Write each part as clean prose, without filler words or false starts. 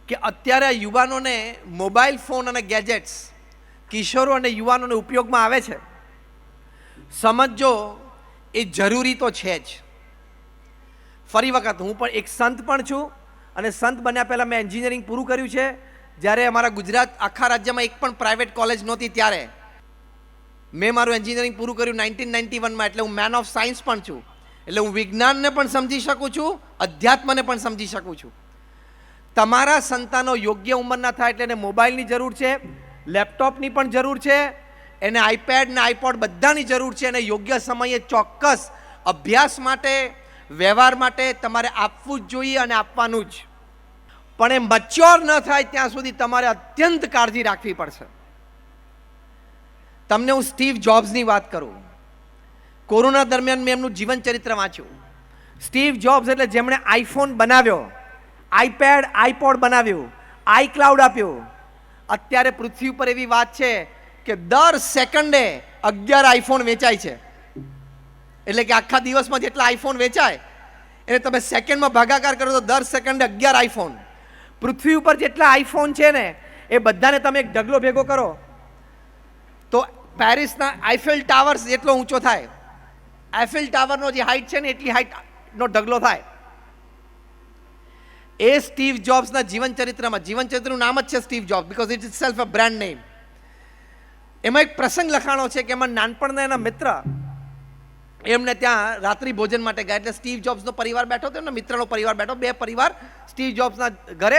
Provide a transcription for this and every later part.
કે અત્યારે યુવાનોને મોબાઈલ ફોન અને ગેજેટ્સ કિશોરો અને યુવાનોને ઉપયોગમાં આવે છે, સમજો એ જરૂરી તો છે જ. ફરી વખત હું પણ એક સંત પણ છું અને સંત બન્યા પહેલાં મેં એન્જિનિયરિંગ પૂરું કર્યું છે. જ્યારે અમારા ગુજરાત આખા રાજ્યમાં એક પણ પ્રાઇવેટ કોલેજ નહોતી ત્યારે મેં મારું એન્જિનિયરિંગ પૂરું કર્યું 1991માં. એટલે હું મેન ઓફ સાયન્સ પણ છું. એટલે હું વિજ્ઞાનને પણ સમજી શકું છું, અધ્યાત્મને પણ સમજી શકું છું. તમારા સંતાનો યોગ્ય ઉંમરના થાય એટલે એને મોબાઈલની જરૂર છે, લેપટોપની પણ જરૂર છે, એને આઈપેડ ને આઈપોડ બધાની જરૂર છે. અને યોગ્ય સમયે ચોક્કસ અભ્યાસ માટે, વ્યવહાર માટે તમારે આપવું જ જોઈએ અને આપવાનું જ. પણ એ મચ્યોર ન થાય ત્યાં સુધી તમારે અત્યંત કાળજી રાખવી પડશે. તમને હું સ્ટીવ જોબ્સની વાત કરું. કોરોના દરમિયાન મેં એમનું જીવન ચરિત્ર વાંચ્યું. સ્ટીવ જોબ્સ એટલે જેમણે આઈફોન બનાવ્યો, આઈપેડ આઈપોડ બનાવ્યું, આઈ ક્લાઉડ આપ્યું. અત્યારે પૃથ્વી ઉપર એવી વાત છે કે દર સેકન્ડે 11 આઈફોન વેચાય છે. એટલે કે આખા દિવસમાં જેટલા આઈફોન વેચાય એને તમે સેકન્ડમાં ભાગાકાર કરો તો દર સેકન્ડે 11 આઈફોન. પૃથ્વી ઉપર જેટલા આઈફોન છે ને એ બધાને તમે એક ઢગલો ભેગો કરો તો પેરિસના આઈફેલ ટાવર જેટલો ઊંચો થાય. આઈફેલ ટાવરનો જે હાઈટ છે ને એટલી હાઈટનો ઢગલો થાય. એ સ્ટીવ જોબ્સના જીવન ચરિત્રમાં, જીવન ચરિત્રનું નામ જ છે Steve jobs because it is self a brand name. એમાં એક પ્રસંગ લખાણો છે કે એમાં નાનપણના એના મિત્ર એમને ત્યાં રાત્રિ ભોજન માટે ગયા. એટલે સ્ટીવ જોબ્સનો પરિવાર બેઠો હતો, એમના મિત્રનો પરિવાર બેઠો. બે પરિવાર સ્ટીવ જોબ્સના ઘરે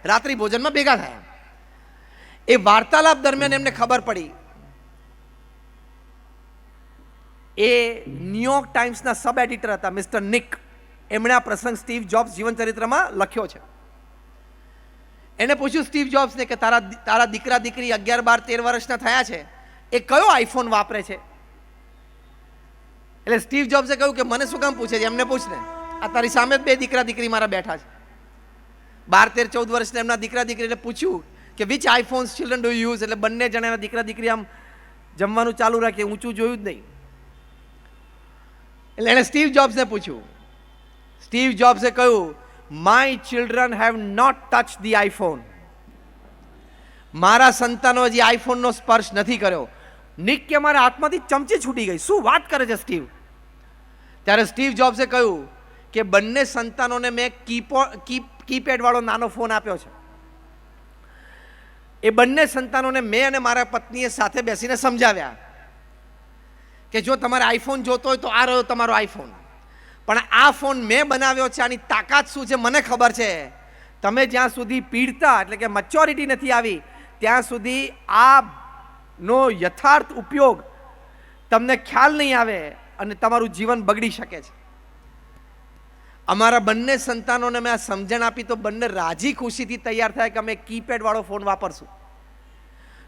રાત્રિ ભોજનમાં ભેગા થયા. એ વાર્તાલાપ દરમિયાન એમને ખબર પડી, એ ન્યુયોર્ક ટાઈમ્સના સબ એડિટર હતા મિસ્ટર નિક. એમણે આ પ્રસંગ સ્ટીવ જોબ્સ જીવન ચરિત્રમાં લખ્યો છે. એને પૂછ્યું સ્ટીવ જોબ્સને કે તારા દીકરા દીકરી 11, 12, 13 વર્ષના થયા છે, એ કયો આઈફોન વાપરે છે? એટલે સ્ટીવ જોબ્સે કહ્યું કે મને શું કામ પૂછે છે, એમને પૂછને. આ તારી સામે બે દીકરા દીકરી મારા બેઠા છે, 12, 13, 14 વર્ષના એમના દીકરા દીકરી. એટલે પૂછ્યું કે વિચ આઈફોન્સ ચિલ્ડ્રન ડુ યુઝ? એટલે બંને જણાના દીકરા દીકરી આમ જમવાનું ચાલુ રાખે, ઊંચું જોયું જ નહીં. એટલે એણે સ્ટીવ જોબ્સને પૂછ્યું. સ્ટીવ જોબ્સે કહ્યું, my children have not touch the iPhone. મારા સંતાનો હજી આઈફોનનો સ્પર્શ નથી કર્યો. નિક કે મારા હાથમાંથી ચમચી છૂટી ગઈ. શું વાત કરે છે સ્ટીવ? ત્યારે સ્ટીવ જોબ્સે કહ્યું કે બંને સંતાનોને મેં કીપેડ વાળો નાનો ફોન આપ્યો છે. એ બંને સંતાનોને મેં અને મારા પત્નીએ સાથે બેસીને સમજાવ્યા કે જો તમારે આઈફોન જોતો હોય તો આ રહ્યો તમારો આઈફોન, પણ આ ફોન મેં બનાવ્યો છે, આની તાકાત શું છે મને ખબર છે. તમે જ્યાં સુધી પીડતા એટલે કે મેચ્યોરિટી નથી આવી ત્યાં સુધી આનો યથાર્થ ઉપયોગ તમને ખ્યાલ નહીં આવે અને તમારું જીવન બગડી શકે છે. અમારા બંને સંતાનોને મેં આ સમજણ આપી તો બંને રાજી ખુશીથી તૈયાર થાય કે અમે કીપેડ વાળો ફોન વાપરશું.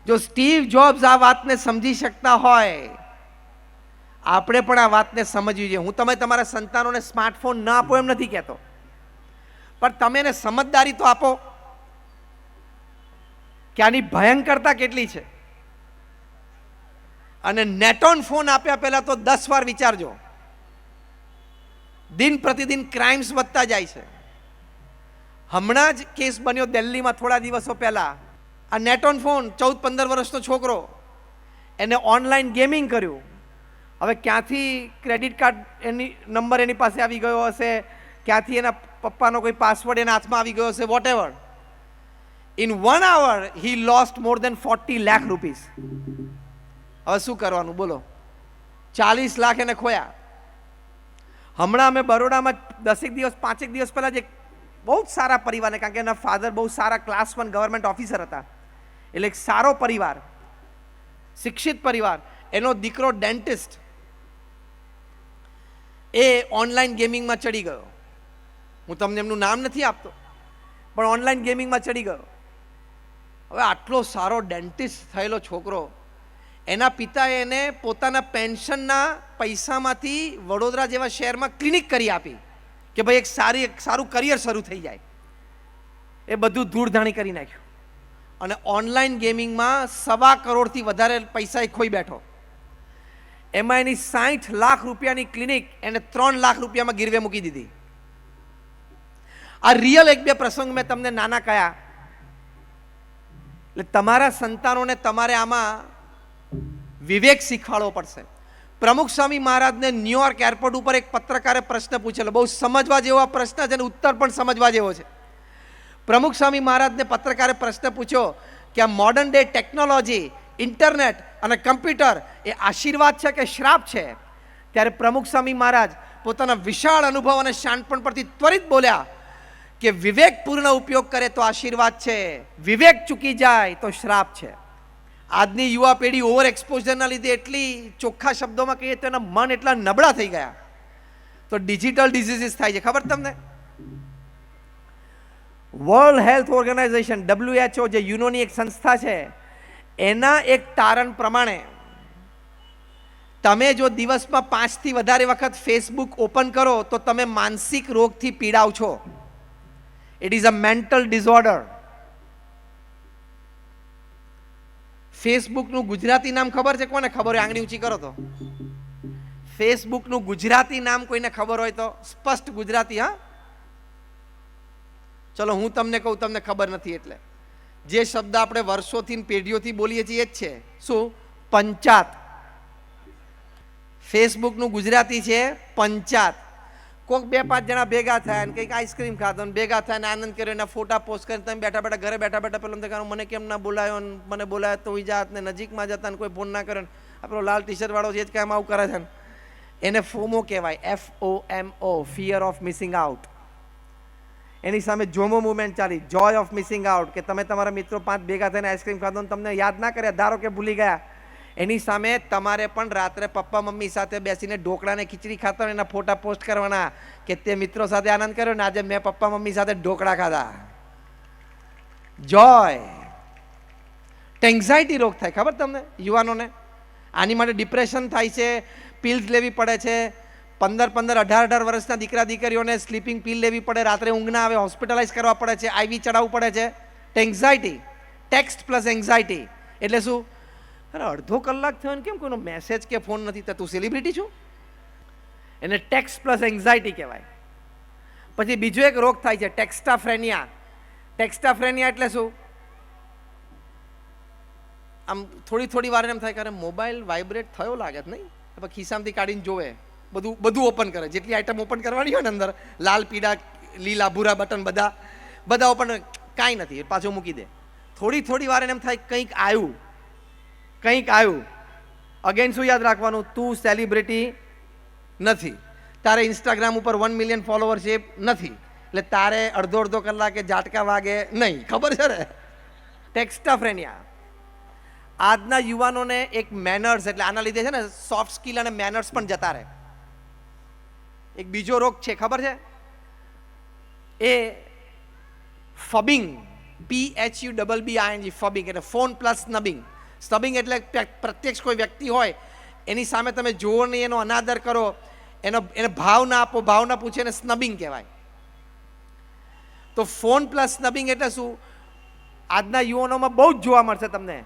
જો સ્ટીવ જોબ્સ આ વાતને સમજી શકતા હોય, આપણે પણ આ વાતને સમજવી જોઈએ. હું તમે તમારા સંતાનોને સ્માર્ટફોન ન આપો એમ નથી કહેતો, પણ તમે એને સમજદારી તો આપો કે આની ભયંકરતા કેટલી છે. અને નેટ ઓન ફોન આપ્યા પહેલા તો 10 વાર વિચારજો. દિન પ્રતિદિન ક્રાઇમ્સ વધતા જાય છે. હમણાં જ કેસ બન્યો દિલ્હીમાં થોડા દિવસો પહેલા. આ નેટ ઓન ફોન 14-15 વર્ષનો છોકરો, એને ઓનલાઈન ગેમિંગ કર્યું. હવે ક્યાંથી ક્રેડિટ કાર્ડ નંબર એની પાસે આવી ગયો હશે, ક્યાંથી એના પપ્પાનો કોઈ પાસવર્ડ એના હાથમાં આવી ગયો હશે, whatever. In 1 hour he lost more than 40 lakh rupees. હવે શું કરવાનું બોલો? 40 લાખ એને ખોયા. હમણાં અમે બરોડામાં 10 દિવસ 5 દિવસ પહેલાં જ એક બહુ જ સારા પરિવારને, કારણ કે એના ફાધર બહુ સારા ક્લાસ 1 ગવર્મેન્ટ ઓફિસર હતા, એટલે એક સારો પરિવાર, શિક્ષિત પરિવાર. એનો દીકરો ડેન્ટિસ્ટ, એ ઓનલાઈન ગેમિંગમાં ચડી ગયો. હું તમને એમનું નામ નથી આપતો, પણ ઓનલાઈન ગેમિંગમાં ચડી ગયો. હવે આટલો સારો ડેન્ટિસ્ટ થયેલો છોકરો, એના પિતાએ એને પોતાના પેન્શનના પૈસામાંથી વડોદરા જેવા શહેરમાં ક્લિનિક કરી આપી કે ભાઈ એક સારું કરિયર શરૂ થઈ જાય. એ બધું ધૂળધાણી કરી નાખ્યું અને ઓનલાઈન ગેમિંગમાં 1.25 કરોડથી વધારે પૈસા એ ખોઈ બેઠો. એમાં એની 60 લાખ રૂપિયાની ક્લિનિક એને 3 લાખ રૂપિયામાં ગીરવે મૂકી દીધી. આ રિયલ એક બે પ્રસંગ મેં તમને નાના કયા. એટલે તમારા સંતાનોને તમારે આમાં વિવેક શીખવાડવો પડશે. પ્રમુખ સ્વામી મહારાજને ન્યુયોર્ક એરપોર્ટ ઉપર એક પત્રકારે પ્રશ્ન પૂછેલો, બહુ સમજવા જેવો પ્રશ્ન છે અને ઉત્તર પણ સમજવા જેવો છે. પ્રમુખ સ્વામી મહારાજને પત્રકારે પ્રશ્ન પૂછ્યો કે આ મોડર્ન ડે ટેકનોલોજી, ઇન્ટરનેટ અને કમ્પ્યુટર એ આશીર્વાદ છે કે શ્રાપ છે? ત્યારે પ્રમુખ સ્વામી મહારાજ પોતાના વિશાળ અનુભવ અને શાણપણ પરથી ત્વરિત બોલ્યા કે વિવેકપૂર્ણ ઉપયોગ કરે તો આશીર્વાદ છે, વિવેક ચૂકી જાય તો શ્રાપ છે. આજની યુવા પેઢી ઓવર એક્સપોઝરના લીધે એટલી ચોખ્ખા શબ્દોમાં કહીએ તો એના મન એટલા નબળા થઈ ગયા તો ડિજિટલ ડિઝીઝીસ થાય છે. ખબર તમને? વર્લ્ડ હેલ્થ ઓર્ગેનાઇઝેશન WHO જે યુનોની એક સંસ્થા છે, એના એક તારણ પ્રમાણે તમે જો દિવસમાં 5 થી વધારે વખત ફેસબુક ઓપન કરો તો તમે માનસિક રોગથી પીડાવ છો. It is a mental disorder. ફેસબુકનું ગુજરાતી નામ ખબર છે? કોને ખબર હોય આંગળી ઊંચી કરો તો. ફેસબુકનું ગુજરાતી નામ કોઈને ખબર હોય તો સ્પષ્ટ ગુજરાતી. હા, ચલો હું તમને કહું, તમને ખબર નથી એટલે. જે શબ્દ આપણે વર્ષોથી પેઢીઓથી બોલીએ છીએ એ જ છે. શું? પંચાત. ફેસબુકનું ગુજરાતી છે પંચાત. કોઈક 2-5 જણા ભેગા થાય ને કંઈક આઈસ્ક્રીમ ખાતો ને ભેગા થાય ને આનંદ કર્યો, એના ફોટા પોસ્ટ કરીને તમે બેઠા બેઠા ઘરે બેઠા બેઠા પેલો દેખાડો મને કેમ ના બોલાયો ને મને બોલાયો તો જાત ને નજીકમાં જતા ને કોઈ ફોન ના કરે ને આપણો લાલ ટી શર્ટ વાળો છે જ કામ આવું કરે છે ને એને ફોમો કહેવાય. FOMO, fear of missing out. એની સામે જોમો મુવમેન્ટ ચાલી, જોય ઓફ મિસિંગ આઉટ, કે તમે તમારા મિત્રો 5 ભેગા થઈને આઈસ્ક્રીમ ખાધો ને તમને યાદ ના કર્યા, ધારો કે ભૂલી ગયા. એની સામે તમારે પણ રાત્રે પપ્પા મમ્મી સાથે બેસીને ઢોકળાને ખીચડી ખાતા એના ફોટા પોસ્ટ કરવાના કે તે મિત્રો સાથે આનંદ કર્યો ને આજે મેં પપ્પા મમ્મી સાથે ઢોકળા ખાધા. જોય. એન્ઝાઇટી રોગ થાય. ખબર તમને યુવાનોને? આની માટે ડિપ્રેશન થાય છે, પિલ્સ લેવી પડે છે. 15-15, 18-18 વર્ષના દીકરા દીકરીઓને સ્લીપિંગ પિલ લેવી પડે, રાત્રે ઊંઘ ના આવે, હોસ્પિટલાઇઝ કરવા પડે છે, IV ચડાવવું પડે છે. એન્ઝાઇટી. ટેક્સ્ટ પ્લસ એન્ઝાઇટી એટલે શું? અરે અડધો કલાક થયો ને કેમ કોઈનો મેસેજ કે ફોન નથી? તો તું સેલિબ્રિટી છું? એને ટેક્સ્ટ પ્લસ એન્ઝાઇટી કહેવાય. પછી બીજો એક રોગ થાય છે ટેક્સ્ટાફ્રેનિયા. ટેક્સ્ટાફ્રેનિયા એટલે શું? આમ થોડી વાર એમ થાય કે અરે મોબાઈલ વાઇબ્રેટ થયો લાગે છે નહીં, પછી ખિસ્સામાંથી કાઢીને જોવે, બધું ઓપન કરે, જેટલી આઈટમ ઓપન કરવાની હોય ને અંદર લાલ પીળા લીલા ભૂરા બટન બધા ઓપન, કાંઈ નથી, પાછો મૂકી દે. થોડી વાર એમ થાય કંઈક આવ્યું. અગેન શું યાદ રાખવાનું? તું સેલિબ્રિટી નથી, તારે ઇન્સ્ટાગ્રામ ઉપર 1 મિલિયન ફોલોવરશીપ નથી, એટલે તારે અડધો કલાકે ઝાટકા વાગે નહીં. ખબર છે ને? ટેક્સ્ટાફ્રેનિયા. આજના યુવાનોને એક મેનર્સ, એટલે આના લીધે છે ને સોફ્ટ સ્કિલ અને મેનર્સ પણ જતા રહે. એક બીજો રોગ છે, ખબર છે? એ ફબિંગ. PHUBBING. ફબિંગ એટલે ફોન પ્લસ સ્નબિંગ. સ્નબિંગ એટલે પ્રત્યક્ષ કોઈ વ્યક્તિ હોય એની સામે તમે જુઓ નહીં, એનો અનાદર કરો, એને ભાવ ના આપો, ભાવ ના પૂછે, એને સ્નબિંગ કહેવાય. તો ફોન પ્લસ સ્નબિંગ એટલે શું? આજના યુવાનોમાં બહુ જ જોવા મળશે તમને.